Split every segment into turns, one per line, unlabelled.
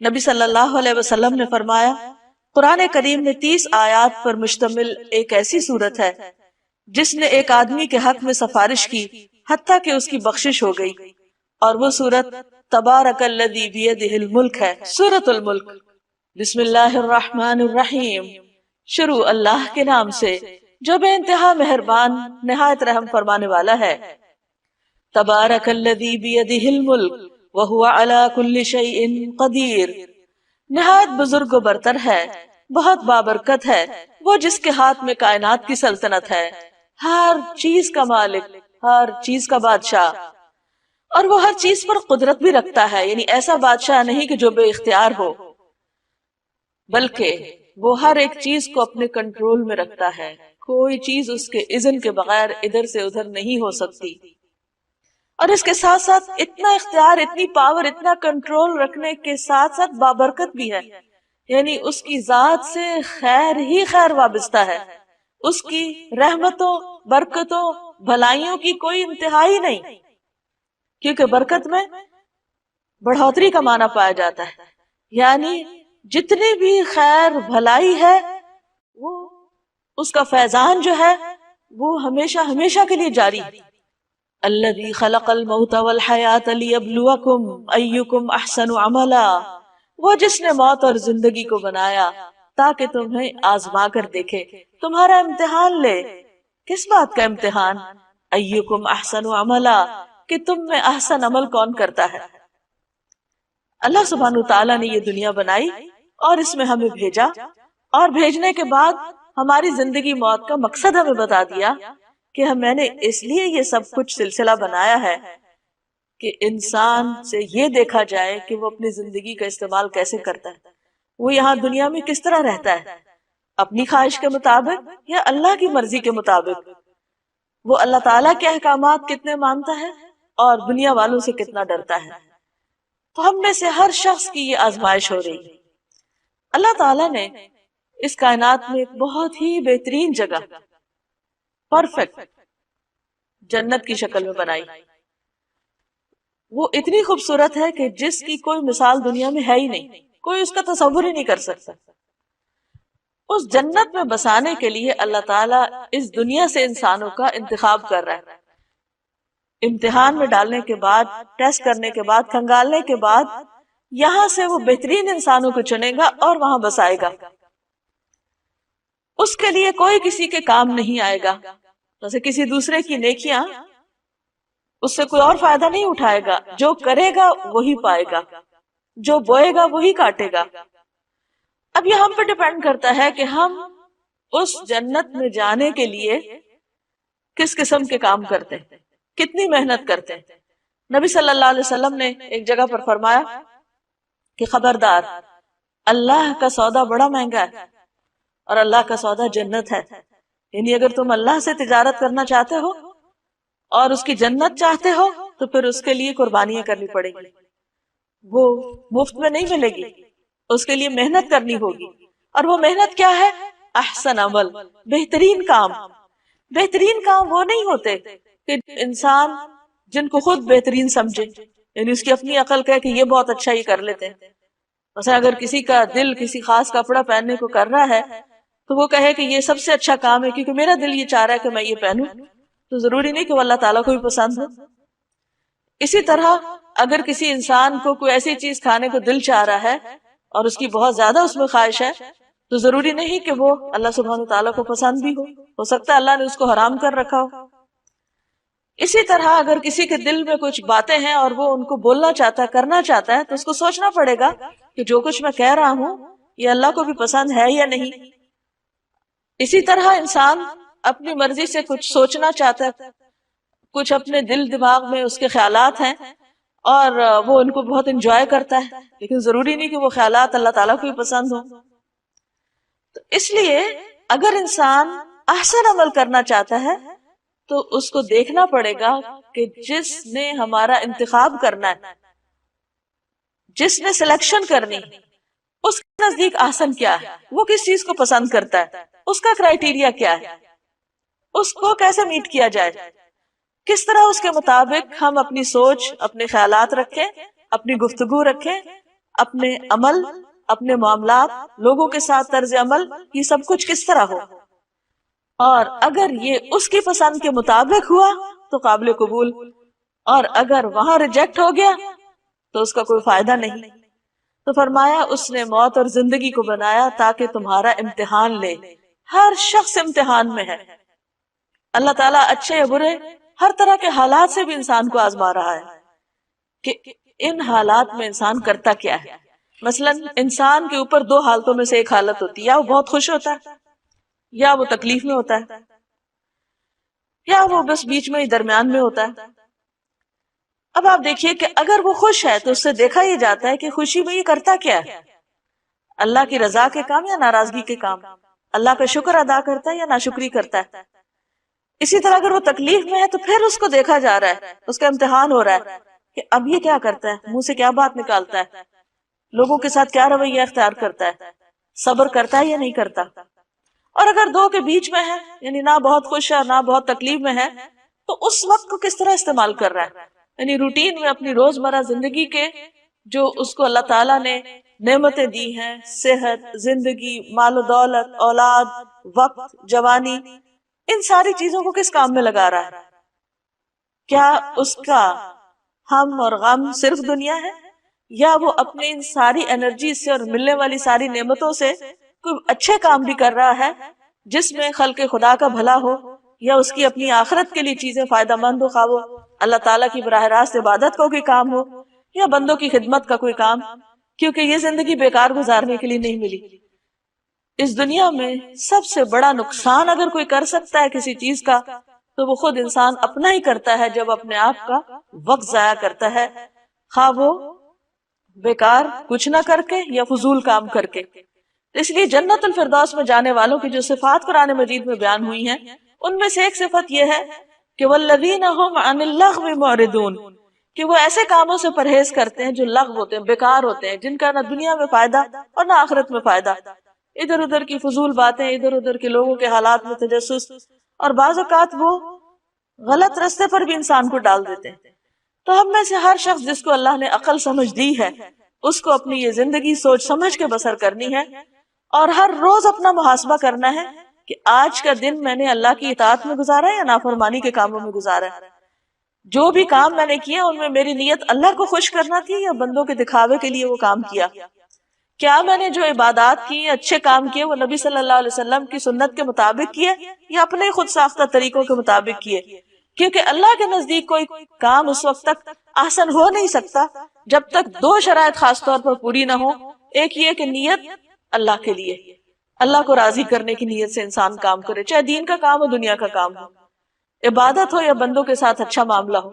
نبی صلی اللہ علیہ وسلم نے فرمایا قرآن کریم میں 30 آیات پر مشتمل ایک ایسی صورت ہے جس نے ایک آدمی کے حق میں سفارش کی حتیٰ کہ اس کی بخشش ہو گئی، اور وہ صورت تبارک الذی بیدہ الملک ہے، سورۃ الملک۔ بسم اللہ الرحمن الرحیم، شروع اللہ کے نام سے جو بے انتہا مہربان نہایت رحم فرمانے والا ہے۔ تبارک الذی بیدہ الملک وہو علی کل شیء قدیر، نہایت بزرگ و برتر ہے، بہت بابرکت ہے وہ جس کے ہاتھ میں کائنات کی سلطنت ہے، ہر چیز کا مالک، ہر چیز کا بادشاہ، اور وہ ہر چیز پر قدرت بھی رکھتا ہے، یعنی ایسا بادشاہ نہیں کہ جو بے اختیار ہو، بلکہ وہ ہر ایک چیز کو اپنے کنٹرول میں رکھتا ہے، کوئی چیز اس کے اذن کے بغیر ادھر سے ادھر نہیں ہو سکتی۔ اور اس کے ساتھ ساتھ اتنا اختیار، اتنی پاور، اتنا کنٹرول رکھنے کے ساتھ ساتھ بابرکت بھی ہے، یعنی اس کی ذات سے خیر ہی خیر وابستہ ہے، اس کی رحمتوں، برکتوں، بھلائیوں کی کوئی انتہائی نہیں، کیونکہ برکت میں بڑھوتری کا معنی پایا جاتا ہے، یعنی جتنی بھی خیر بھلائی ہے وہ اس کا فیضان جو ہے وہ ہمیشہ ہمیشہ کے لیے جاری ہے۔ الذی خلق الموت والحیات لیبلوکم ایکم احسن عملا، وہ جس نے موت اور زندگی کو بنایا تاکہ تمہیں آزما کر دیکھے، تمہارا امتحان لے۔ کس بات کا امتحان؟ ایکم احسن عملا، کہ تم میں احسن عمل کون کرتا ہے۔ اللہ سبحانہ وتعالی نے یہ دنیا بنائی اور اس میں ہمیں بھیجا، اور بھیجنے کے بعد ہماری زندگی موت کا مقصد ہمیں بتا دیا کہ میں نے اس لیے یہ سب کچھ سلسلہ بنایا ہے کہ انسان سے یہ دیکھا جائے کہ وہ اپنی زندگی کا استعمال کیسے کرتا ہے، وہ یہاں دنیا میں کس طرح رہتا ہے، اپنی خواہش کے مطابق یا اللہ کی مرضی کے مطابق، وہ اللہ تعالیٰ کے احکامات کتنے مانتا ہے اور دنیا والوں سے کتنا ڈرتا ہے۔ تو ہم میں سے ہر شخص کی یہ آزمائش ہو رہی ہے۔ اللہ تعالیٰ نے اس کائنات میں ایک بہت ہی بہترین جگہ، پرفیکٹ جنت کی شکل میں بنائی، وہ اتنی خوبصورت ہے کہ جس کی کوئی مثال دنیا میں ہے ہی نہیں، کوئی اس کا تصور ہی نہیں کر سکتا۔ اس جنت میں بسانے کے لیے اللہ تعالیٰ اس دنیا سے انسانوں کا انتخاب کر رہا ہے، امتحان میں ڈالنے کے بعد، ٹیسٹ کرنے کے بعد، کھنگالنے کے بعد یہاں سے وہ بہترین انسانوں کو چنے گا اور وہاں بسائے گا۔ اس کے لیے کوئی کسی کے کام نہیں آئے گا، جیسے کسی دوسرے کی نیکیاں اس سے کوئی اور فائدہ نہیں اٹھائے گا، جو کرے گا وہی پائے گا، جو بوئے گا وہی کاٹے گا۔ اب یہ ہم پہ ڈیپینڈ کرتا ہے کہ ہم اس جنت میں جانے کے لیے کس قسم کے کام کرتے ہیں، کتنی محنت کرتے ہیں۔ نبی صلی اللہ علیہ وسلم نے ایک جگہ پر فرمایا کہ خبردار، اللہ کا سودا بڑا مہنگا ہے اور اللہ کا سودا جنت ہے، یعنی اگر تم اللہ سے تجارت کرنا چاہتے ہو اور اس کی جنت چاہتے ہو تو پھر اس کے لیے قربانیاں کرنی پڑے گی، وہ مفت میں نہیں ملے گی، اس کے لیے محنت کرنی ہوگی۔ اور وہ محنت کیا ہے؟ احسن عمل، بہترین کام۔ بہترین کام وہ نہیں ہوتے کہ انسان جن کو خود بہترین سمجھے، یعنی اس کی اپنی عقل کہے کہ یہ بہت اچھا ہی کر لیتے ہیں۔ مثلا اگر کسی کا دل کسی خاص کپڑا پہننے کو کر رہا ہے تو وہ کہے کہ یہ سب سے اچھا کام ہے کیونکہ میرا دل یہ چاہ رہا ہے کہ میں یہ پہنوں، تو ضروری نہیں کہ وہ اللہ تعالیٰ کو بھی پسند ہو۔ اسی طرح اگر کسی انسان کو کوئی ایسی چیز کھانے کو دل چاہ رہا ہے اور اس کی بہت زیادہ اس میں خواہش ہے تو ضروری نہیں کہ وہ اللہ سبحانہ تعالیٰ کو پسند بھی ہو سکتا ہے اللہ نے اس کو حرام کر رکھا ہو۔ اسی طرح اگر کسی کے دل میں کچھ باتیں ہیں اور وہ ان کو بولنا چاہتا ہے، کرنا چاہتا ہے، تو اس کو سوچنا پڑے گا کہ جو کچھ میں کہہ رہا ہوں یہ اللہ کو بھی پسند ہے یا نہیں۔ اسی طرح انسان اپنی مرضی سے کچھ سوچنا چاہتا ہے، کچھ اپنے دل دماغ میں اس کے خیالات ہیں اور وہ ان کو بہت انجوائے کرتا ہے، لیکن ضروری نہیں کہ وہ خیالات اللہ تعالیٰ کو بھی پسند ہوں۔ تو اس لیے اگر انسان احسن عمل کرنا چاہتا ہے تو اس کو دیکھنا پڑے گا کہ جس نے ہمارا انتخاب کرنا ہے، جس نے سلیکشن کرنی، اس کے نزدیک احسن کیا ہے، وہ کس چیز کو پسند کرتا ہے، اس کا کرائیٹیریا کیا ہے، اس کو کیسے میٹ کیا جائے، کس طرح اس کے مطابق ہم اپنی سوچ، اپنے خیالات رکھیں، اپنی گفتگو رکھیں اپنے عمل، اپنے معاملات، لوگوں کے ساتھ طرز عمل، یہ سب کچھ کس طرح ہو، اور اگر یہ اس کی پسند کے مطابق ہوا تو قابل قبول، اور اگر وہاں ریجیکٹ ہو گیا تو اس کا کوئی فائدہ نہیں۔ تو فرمایا اس نے موت اور زندگی کو بنایا تاکہ تمہارا امتحان لے۔ ہر شخص امتحان میں ہے، اللہ تعالیٰ اچھے یا برے ہر طرح کے حالات سے بھی انسان کو آزما رہا ہے کہ ان حالات میں انسان کرتا کیا ہے۔ مثلا انسان کے اوپر دو حالتوں میں سے ایک حالت ہوتی ہے، یا وہ بہت خوش ہوتا ہے یا وہ تکلیف میں ہوتا ہے، یا وہ بس بیچ میں ہی درمیان میں ہوتا ہے۔ اب آپ دیکھیے کہ اگر وہ خوش ہے تو اس سے دیکھا یہ جاتا ہے کہ خوشی میں یہ کرتا کیا ہے، اللہ کی رضا کے کام یا ناراضگی کے کام، اللہ کا شکر ادا کرتا ہے یا ناشکری کرتا ہے۔ اسی طرح اگر وہ تکلیف میں ہے تو پھر اس کو دیکھا جا رہا ہے، اس کا امتحان ہو رہا ہے کہ اب یہ کیا کرتا ہے، منہ سے کیا بات نکالتا ہے، لوگوں کے ساتھ کیا رویہ اختیار کرتا ہے، صبر کرتا ہے یا نہیں کرتا۔ اور اگر دو کے بیچ میں ہے، یعنی نہ بہت خوش ہے نہ بہت تکلیف میں ہے، تو اس وقت کو کس طرح استعمال کر رہا ہے، یعنی روٹین میں اپنی روزمرہ زندگی کے جو اس کو اللہ تعالیٰ نے نعمتیں دی ہیں، صحت، زندگی، مال و دولت، اولاد، وقت، جوانی، ان ساری چیزوں کو کس کام میں لگا رہا ہے؟ کیا اس کا ہم اور غم صرف دنیا ہے، یا وہ اپنی ان ساری انرجی سے اور ملنے والی ساری نعمتوں سے کوئی اچھے کام بھی کر رہا ہے جس میں خلق خدا کا بھلا ہو، یا اس کی اپنی آخرت کے لیے چیزیں فائدہ مند ہو، خواہ وہ اللہ تعالیٰ کی براہ راست عبادت کا کوئی کام ہو یا بندوں کی خدمت کا کوئی کام، کیونکہ یہ زندگی بیکار گزارنے کے لیے نہیں ملی۔ اس دنیا میں سب سے بڑا نقصان اگر کوئی کر سکتا ہے کسی چیز کا تو وہ خود انسان اپنا ہی کرتا ہے، جب اپنے آپ کا وقت ضائع کرتا ہے، خواہ وہ بیکار کچھ نہ کر کے یا فضول کام کر کے۔ اس لیے جنت الفردوس میں جانے والوں کی جو صفات قرآن مجید میں بیان ہوئی ہیں، ان میں سے ایک صفت یہ ہے کہ والذین هم عن اللغو معرضون، کہ وہ ایسے کاموں سے پرہیز کرتے ہیں جو لغو ہوتے ہیں، بیکار ہوتے ہیں، جن کا نہ دنیا میں فائدہ اور نہ آخرت میں فائدہ، ادھر ادھر کی فضول باتیں، ادھر ادھر کے لوگوں کے حالات میں تجسس، اور بعض اوقات وہ غلط رستے پر بھی انسان کو ڈال دیتے ہیں۔ تو ہم میں سے ہر شخص جس کو اللہ نے عقل سمجھ دی ہے، اس کو اپنی یہ زندگی سوچ سمجھ کے بسر کرنی ہے، اور ہر روز اپنا محاسبہ کرنا ہے کہ آج کا دن میں نے اللہ کی اطاعت میں گزارا ہے یا نافرمانی کے کاموں میں گزارا ہے، جو بھی کام میں نے کیے ان میں میری نیت اللہ کو خوش کرنا تھی یا بندوں کے دکھاوے کے لیے وہ کام کیا، کیا میں نے جو عبادات کی، اچھے کام کیے، وہ نبی صلی اللہ علیہ وسلم کی سنت کے مطابق کیے یا اپنے خود ساختہ طریقوں کے مطابق کیے، کیونکہ اللہ کے نزدیک کوئی کام اس وقت تک احسن ہو نہیں سکتا جب تک دو شرائط خاص طور پر پوری نہ ہو۔ ایک یہ کہ نیت اللہ کے لیے، اللہ کو راضی کرنے کی نیت سے انسان کام کرے، چاہے دین کا کام ہو دنیا کا کام ہو، عبادت ہو یا بندوں کے ساتھ اچھا معاملہ ہو۔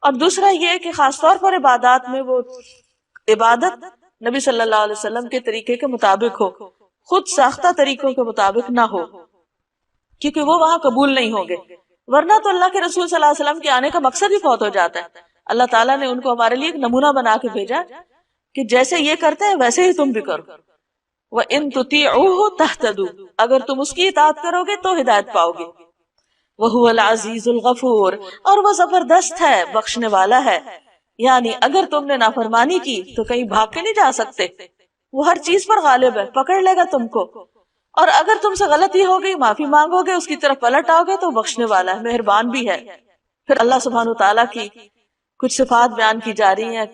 اور دوسرا یہ کہ خاص طور پر عبادات میں وہ عبادت نبی صلی اللہ علیہ وسلم کے طریقے کے مطابق ہو، خود ساختہ طریقوں کے مطابق نہ ہو، کیونکہ وہ وہاں قبول نہیں ہوں گے، ورنہ تو اللہ کے رسول صلی اللہ علیہ وسلم کے آنے کا مقصد ہی فوت ہو جاتا ہے۔ اللہ تعالیٰ نے ان کو ہمارے لیے ایک نمونہ بنا کے بھیجا کہ جیسے یہ کرتے ہیں ویسے ہی تم بھی کرو، وَإِن تُطِيعُوهُ تَهْتَدُوا، اگر تم اس کی اطاعت کرو گے تو ہدایت پاؤ گے، وَهُوَ الْعَزِيزُ الْغَفُورُ، اور وہ زبردست ہے، بخشنے والا ہے، یعنی اگر تم نے نافرمانی کی تو کہیں بھاگ کے نہیں جا سکتے، وہ ہر چیز پر غالب ہے، پکڑ لے گا تم کو، اور اگر تم سے غلطی ہو گئی، معافی مانگو گے، اس کی طرف پلٹ آؤ گے تو بخشنے والا ہے، مہربان بھی ہے۔ پھر اللہ سبحانہ وتعالیٰ کی کچھ صفات بیان کی جا رہی ہیں،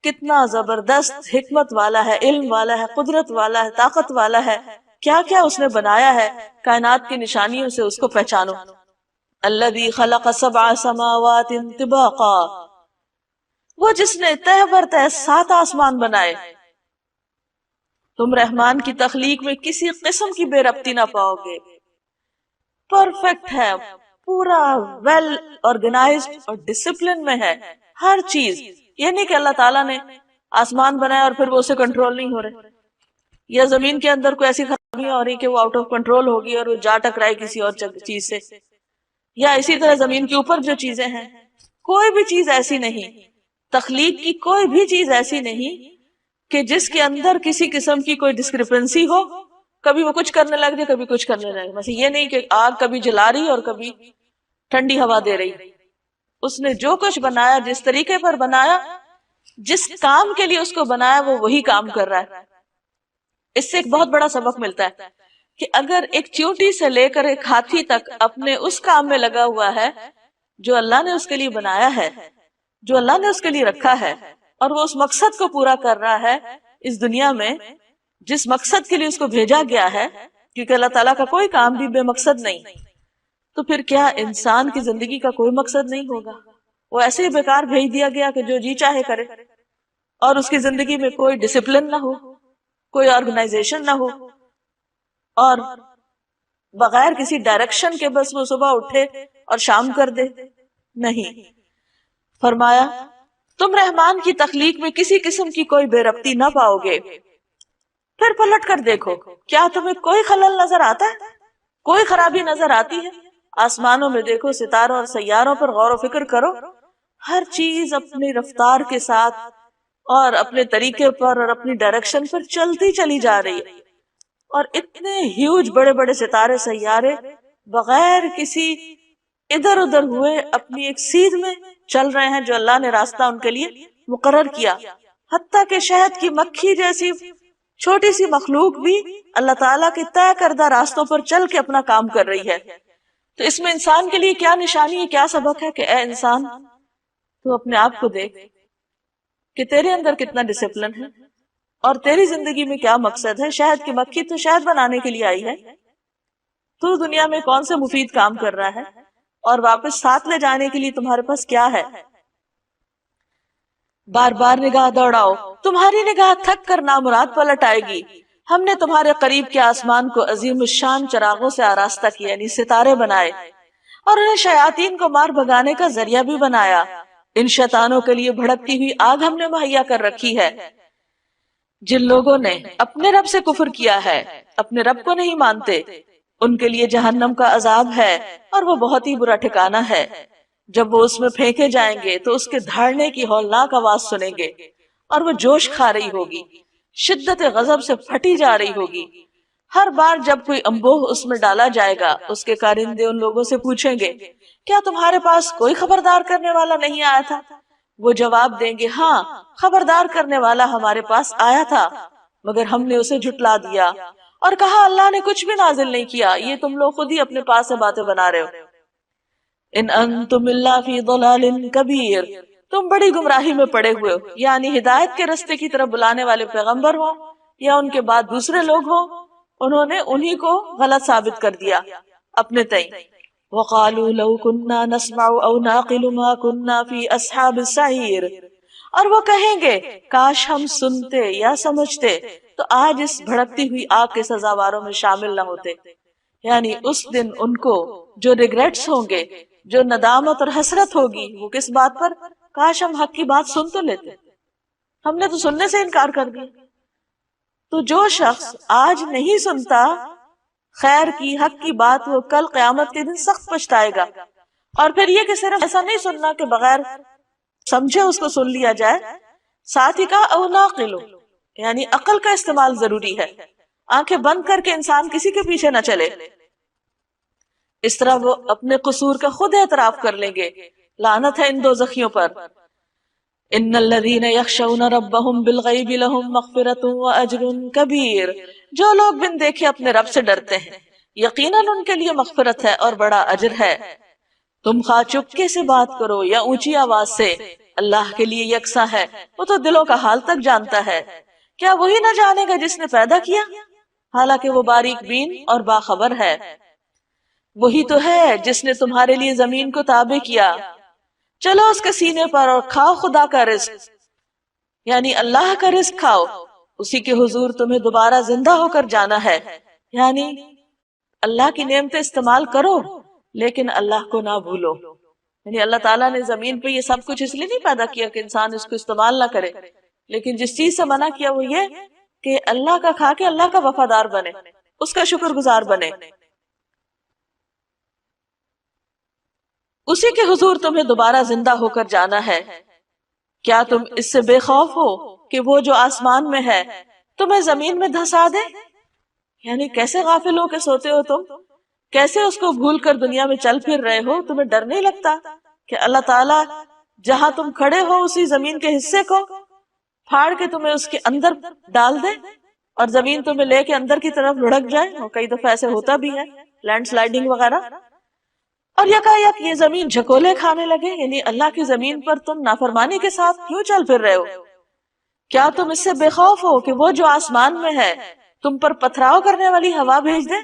کتنا زبردست حکمت والا ہے، علم والا ہے، قدرت والا ہے، طاقت والا ہے، کیا کیا اس نے بنایا ہے، کائنات کی نشانیوں سے اس کو پہچانو۔ الذی خلق سبع سماوات طباقا، وہ جس نے تہ بر تہ 7 آسمان بنائے، تم رحمان کی تخلیق میں کسی قسم کی بے ربطی نہ پاؤ گے، پرفیکٹ ہے، پورا ویل آرگنائزڈ اور ڈسپلن میں ہے ہر چیز۔ یہ نہیں کہ اللہ تعالیٰ نے آسمان بنایا اور پھر وہ اسے کنٹرول نہیں ہو رہے، یا زمین کے اندر کوئی ایسی خرابیاں ہو رہی کہ وہ آؤٹ آف کنٹرول ہوگی اور وہ جا ٹکرائے کسی اور چیز سے، یا اسی طرح زمین کے اوپر جو چیزیں ہیں، کوئی بھی چیز ایسی نہیں، تخلیق کی کوئی بھی چیز ایسی نہیں کہ جس کے اندر کسی قسم کی کوئی ڈسکرپنسی ہو، کبھی وہ کچھ کرنے لگ جائے کبھی کچھ کرنے لگے۔ مثلا یہ نہیں کہ آگ کبھی جلا رہی اور کبھی ٹھنڈی ہوا دے رہی، اس نے جو کچھ بنایا جس طریقے پر بنایا جس کام کے لیے اس کو بنایا وہ وہی کام کر رہا ہے. اس سے ایک بہت بڑا سبق ملتا ہے کہ اگر ایک چیونٹی سے لے کر ایک ہاتھی تک اپنے اس کام میں لگا ہوا ہے جو اللہ نے اس کے لیے بنایا ہے، جو اللہ نے اس کے لیے رکھا ہے، اور وہ اس مقصد کو پورا کر رہا ہے اس دنیا میں جس مقصد کے لیے اس کو بھیجا گیا ہے، کیونکہ اللہ تعالیٰ کا کوئی کام بھی بے مقصد نہیں، تو پھر کیا انسان کی زندگی کا کوئی مقصد نہیں ہوگا؟ وہ ایسے ہی بیکار بھیج دیا گیا کہ جو جی چاہے کرے، اور اس کی زندگی میں کوئی ڈسپلن نہ ہو، کوئی آرگنائزیشن نہ ہو، اور بغیر کسی ڈائریکشن کے بس وہ صبح اٹھے اور شام کر دے. نہیں، فرمایا تم رحمان کی تخلیق میں کسی قسم کی کوئی بے ربطی نہ پاؤ گے. پھر پلٹ کر دیکھو، کیا تمہیں کوئی خلل نظر آتا ہے؟ کوئی خرابی نظر آتی ہے؟ آسمانوں میں دیکھو، ستاروں اور سیاروں پر غور و فکر کرو، ہر چیز اپنی رفتار کے ساتھ اور اپنے طریقے پر اور اپنی ڈائریکشن پر چلتی چلی جا رہی ہے، اور اتنے ہیوج بڑے بڑے ستارے سیارے بغیر کسی ادھر ادھر ہوئے اپنی ایک سیدھ میں چل رہے ہیں جو اللہ نے راستہ ان کے لیے مقرر کیا. حتیٰ کہ شہد کی مکھی جیسی چھوٹی سی مخلوق بھی اللہ تعالیٰ کے طے کردہ راستوں پر چل کے اپنا کام کر رہی ہے. تو اس میں انسان کے لیے کیا نشانی ہے، کیا سبق ہے کہ اے انسان تو اپنے آپ کو دیکھ کہ تیرے اندر کتنا ڈسپلن ہے اور تیری زندگی میں کیا مقصد ہے. شہد کی مکھی تو شہد بنانے کے لیے آئی ہے، تو دنیا میں کون سے مفید کام کر رہا ہے، اور واپس ساتھ لے جانے کے لیے تمہارے پاس کیا ہے. بار بار نگاہ دوڑاؤ، تمہاری نگاہ تھک کر نامراد پلٹ آئے گی. ہم نے تمہارے قریب کے آسمان کو عظیم الشان چراغوں سے آراستہ کیا، یعنی ستارے بنائے، اور انہیں شیاطین کو مار بھگانے کا ذریعہ بھی بنایا. ان شیطانوں کے لیے بھڑکتی ہوئی آگ ہم نے مہیا کر رکھی ہے. جن لوگوں نے اپنے رب سے کفر کیا ہے، اپنے رب کو نہیں مانتے، ان کے لیے جہنم کا عذاب ہے اور وہ بہت ہی برا ٹھکانہ ہے. جب وہ اس میں پھینکے جائیں گے تو اس کے دھاڑنے کی ہولناک آواز سنیں گے، اور وہ جوش کھا رہی ہوگی، شدت غضب سے پھٹی جا رہی ہوگی. ہر بار جب کوئی انبوہ اس میں ڈالا جائے گا، اس کے کارندے ان لوگوں سے پوچھیں گے کیا تمہارے پاس کوئی خبردار کرنے والا نہیں آیا تھا؟ وہ جواب دیں گے ہاں، خبردار کرنے والا ہمارے پاس آیا تھا، مگر ہم نے اسے جھٹلا دیا اور کہا اللہ نے کچھ بھی نازل نہیں کیا، یہ تم لوگ خود ہی اپنے پاس سے باتیں بنا رہے ہو. ان انتم الا فی ضلال کبیر، تم بڑی گمراہی میں پڑے ہوئے ہو. یعنی ہدایت کے رستے کی طرف بلانے والے پیغمبر ہو یا ان کے بعد دوسرے لوگ ہو، انہوں نے انہی کو غلط ثابت کر دیا اپنے تئیں. وقالوا لو كنا نسمع او نعقل ما كنا في اصحاب السعیر، اور وہ کہیں گے کاش ہم سنتے یا سمجھتے تو آج اس بھڑکتی ہوئی آگ کے سزاواروں میں شامل نہ ہوتے. یعنی اس دن ان کو جو ریگریٹس ہوں گے، جو ندامت اور حسرت ہوگی، وہ کس بات پر؟ کاش ہم حق کی بات سن تو لیتے، ہم نے تو سننے سے انکار کر دیا. تو جو شخص آج نہیں سنتا خیر کی، حق کی بات، وہ کل قیامت کے دن سخت پچھتائے گا. اور پھر یہ کہ صرف ایسا نہیں سننا کہ بغیر سمجھے اس کو سن لیا جائے، ساتھ ہی کہا او ناقلو، یعنی عقل کا استعمال ضروری ہے. آنکھیں بند کر کے انسان کسی کے پیچھے نہ چلے، اس طرح وہ اپنے قصور کا خود اعتراف کر لیں گے. لعنت ہے ان دوزخیوں پر. ان الذین یخشون ربهم بالغیب لهم مغفرۃ واجر کبیر، جو لوگ بن دیکھے اپنے رب سے ڈرتے ہیں، یقیناً ان کے لیے مغفرت ہے اور بڑا اجر ہے. تم خواہ چپکے سے بات کرو یا اونچی آواز سے، اللہ کے لیے یکساں ہے، وہ تو دلوں کا حال تک جانتا ہے. کیا وہی نہ جانے گا جس نے پیدا کیا، حالانکہ وہ باریک بین اور باخبر ہے. وہی تو ہے جس نے تمہارے لیے زمین کو تابع کیا، چلو اس کے سینے پر اور کھاؤ خدا کا رزق، یعنی اللہ کا رزق کھاؤ، اسی کے حضور تمہیں دوبارہ زندہ ہو کر جانا ہے. یعنی اللہ کی نعمتیں استعمال کرو لیکن اللہ کو نہ بھولو. یعنی اللہ تعالیٰ نے زمین پہ یہ سب کچھ اس لیے نہیں پیدا کیا کہ انسان اس کو استعمال نہ کرے، لیکن جس چیز سے منع کیا وہ یہ کہ اللہ کا کھا کے اللہ کا وفادار بنے، اس کا شکر گزار بنے. اسی کے حضور تمہیں دوبارہ زندہ ہو کر جانا ہے. کیا تم اس سے بے خوف ہو کہ وہ جو آسمان میں ہے تمہیں زمین میں دھسا دے؟ یعنی کیسے غافل ہو کے سوتے ہو تم، کیسے اس کو بھول کر دنیا میں چل پھر رہے ہو؟ تمہیں ڈر نہیں لگتا کہ اللہ تعالیٰ جہاں تم کھڑے ہو اسی زمین کے حصے کو پھاڑ کے تمہیں اس کے اندر ڈال دے اور زمین تمہیں لے کے اندر کی طرف لڑک جائے، اور کئی دفعہ ایسے ہوتا بھی ہے، لینڈ سلائڈنگ وغیرہ، اور یکا یک یہ زمین جھکولے کھانے لگے. یعنی اللہ کی زمین پر تم نافرمانی کے ساتھ کیوں چل پھر رہے ہو؟ کیا تم اس سے بے خوف ہو کہ وہ جو آسمان میں ہے تم پر پتھراؤ کرنے والی ہوا بھیج دے؟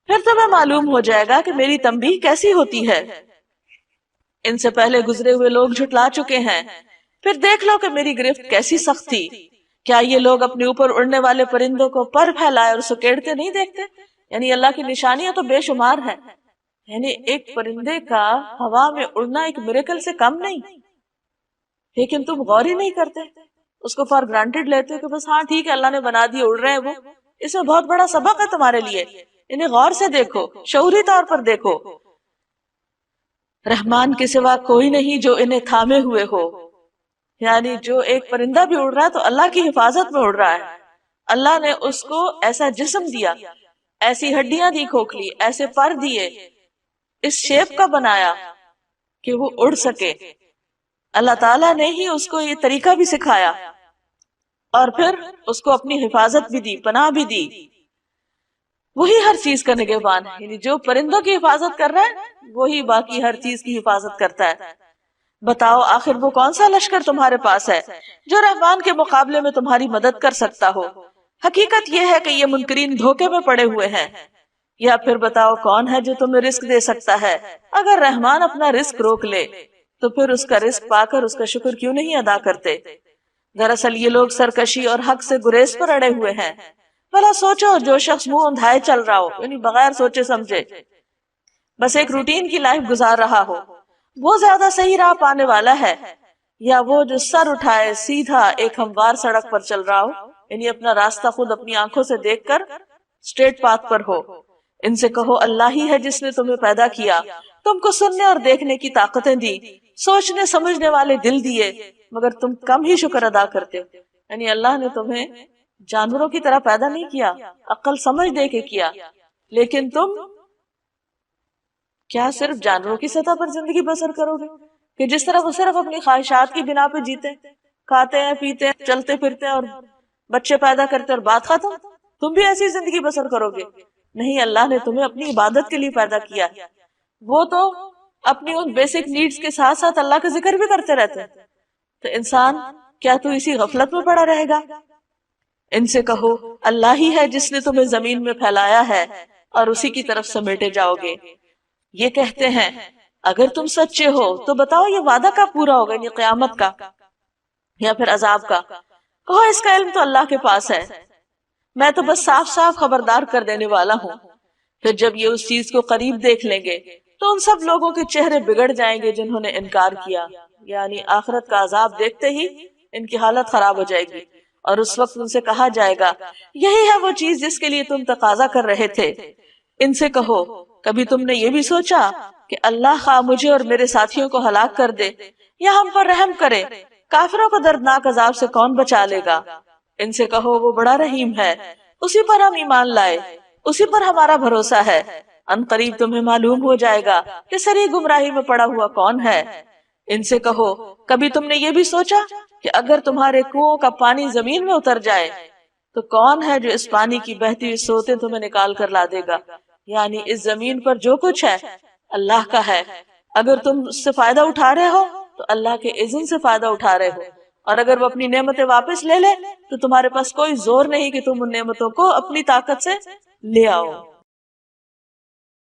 پھر تمہیں معلوم ہو جائے گا کہ میری تنبیہ کیسی ہوتی ہے. ان سے پہلے گزرے ہوئے لوگ جھٹلا چکے ہیں، پھر دیکھ لو کہ میری گرفت کیسی سخت تھی. کیا یہ لوگ اپنے اوپر اڑنے والے پرندوں کو پر پھیلائے اور سکیڑتے نہیں دیکھتے؟ یعنی اللہ کی نشانیاں تو بے شمار ہیں. یعنی ایک پرندے کا ہوا میں اڑنا ایک میریکل سے کم نہیں، لیکن تم غور ہی نہیں کرتے، اس کو فار گرانٹیڈ لیتے ہو کہ بس ہاں ٹھیک ہے اللہ نے بنا دی، اڑ رہے ہیں وہ. اس میں بہت بڑا سبق ہے تمہارے لیے. انہیں غور سے دیکھو، شعوری طور پر دیکھو. رحمان کے سوا کوئی نہیں جو انہیں تھامے ہوئے ہو. یعنی جو ایک پرندہ بھی اڑ رہا ہے تو اللہ کی حفاظت میں اڑ رہا ہے. اللہ نے اس کو ایسا جسم دیا، ایسی ہڈیاں دی کھوکھلی، ایسے پر دیے، اس شیپ کا بنایا کہ وہ اڑ سکے. اللہ تعالیٰ نے ہی اس کو یہ طریقہ بھی سکھایا اور پھر اس کو اپنی حفاظت بھی دی، پناہ بھی دی. وہی ہر چیز کا نگہبان ہے. یعنی جو پرندوں کی حفاظت کر رہا ہے وہی باقی ہر چیز کی حفاظت کرتا ہے. بتاؤ آخر وہ کون سا لشکر تمہارے پاس ہے جو رحمان کے مقابلے میں تمہاری مدد کر سکتا ہو؟ حقیقت یہ ہے کہ یہ منکرین دھوکے میں پڑے ہوئے ہیں. یا پھر بتاؤ کون ہے جو تمہیں رزق دے سکتا ہے؟ اگر رحمان اپنا رزق روک لے تو پھر اس کا رزق پا کر اس کا شکر کیوں نہیں ادا کرتے؟ دراصل یہ لوگ سرکشی اور حق سے گریز پر اڑے ہوئے ہیں. بھلا سوچو جو شخص منہ اندھائے چل رہا ہو، یعنی بغیر سوچے سمجھے بس ایک روٹین کی لائف گزار رہا ہو، وہ زیادہ صحیح راہ پانے والا ہے، یا وہ جو سر اٹھائے سیدھا ایک ہموار سڑک پر چل رہا ہو، یعنی اپنا راستہ خود اپنی آنکھوں سے دیکھ کر اسٹریٹ پاتھ پر ہو؟ ان سے کہو اللہ ہی ہے جس نے تمہیں پیدا کیا، تم کو سننے اور دیکھنے کی طاقتیں دی، سوچنے سمجھنے والے دل دیے، مگر تم کم ہی شکر ادا کرتے ہو. یعنی اللہ نے تمہیں جانوروں کی طرح پیدا نہیں کیا، عقل سمجھ دے کے کیا، لیکن تم کیا صرف جانوروں کی سطح پر زندگی بسر کرو گے کہ جس طرح وہ صرف اپنی خواہشات کی بنا پہ جیتے، کھاتے ہیں، پیتے ہیں، چلتے پھرتے ہیں اور بچے پیدا کرتے اور بات ختم؟ تم بھی ایسی زندگی بسر کرو گے؟ نہیں، اللہ نے تمہیں اپنی عبادت کے لیے پیدا کیا. وہ تو اپنی ان بیسک نیڈز کے ساتھ ساتھ اللہ کا ذکر بھی کرتے رہتے ہیں. تو انسان کیا تو اسی غفلت میں پڑا رہے گا؟ ان سے کہو اللہ ہی ہے جس نے تمہیں زمین میں پھیلایا ہے اور اسی کی طرف سمیٹے جاؤ گے. یہ کہتے ہیں اگر تم سچے ہو تو بتاؤ یہ وعدہ کب پورا ہوگا، یعنی قیامت کا یا پھر عذاب کا؟ کہو اس کا علم تو اللہ کے پاس ہے، میں تو بس صاف صاف خبردار کر دینے والا ہوں. پھر جب یہ اس چیز کو قریب دیکھ لیں گے تو ان سب لوگوں کے چہرے بگڑ جائیں گے جنہوں نے انکار کیا. یعنی آخرت کا عذاب دیکھتے ہی ان کی حالت خراب ہو جائے گی، اور اس وقت ان سے کہا جائے گا یہی ہے وہ چیز جس کے لیے تم تقاضا کر رہے تھے. ان سے کہو کبھی تم نے یہ بھی سوچا کہ اللہ خواہ مجھے اور میرے ساتھیوں کو ہلاک کر دے یا ہم پر رحم کرے، کافروں کو دردناک عذاب سے کون بچا لے گا؟ ان سے کہو وہ بڑا رحیم ہے، اسی پر ہم ایمان لائے، اسی پر ہمارا بھروسہ ہے. ان قریب تمہیں معلوم ہو جائے گا کہ سری گمراہی میں پڑا ہوا کون ہے. ان سے کہو کبھی تم نے یہ بھی سوچا کہ اگر تمہارے کنووں کا پانی زمین میں اتر جائے تو کون ہے جو اس پانی کی بہتی ہوئی سوتیں تمہیں نکال کر لا دے گا؟ یعنی اس زمین پر جو کچھ ہے اللہ کا ہے. اگر تم اس سے فائدہ اٹھا رہے ہو تو اللہ کے اذن سے فائدہ اٹھا رہے ہو، اور اگر وہ اپنی نعمتیں واپس لے لے تو تمہارے پاس کوئی زور نہیں کہ تم ان نعمتوں کو اپنی طاقت سے لے آؤ.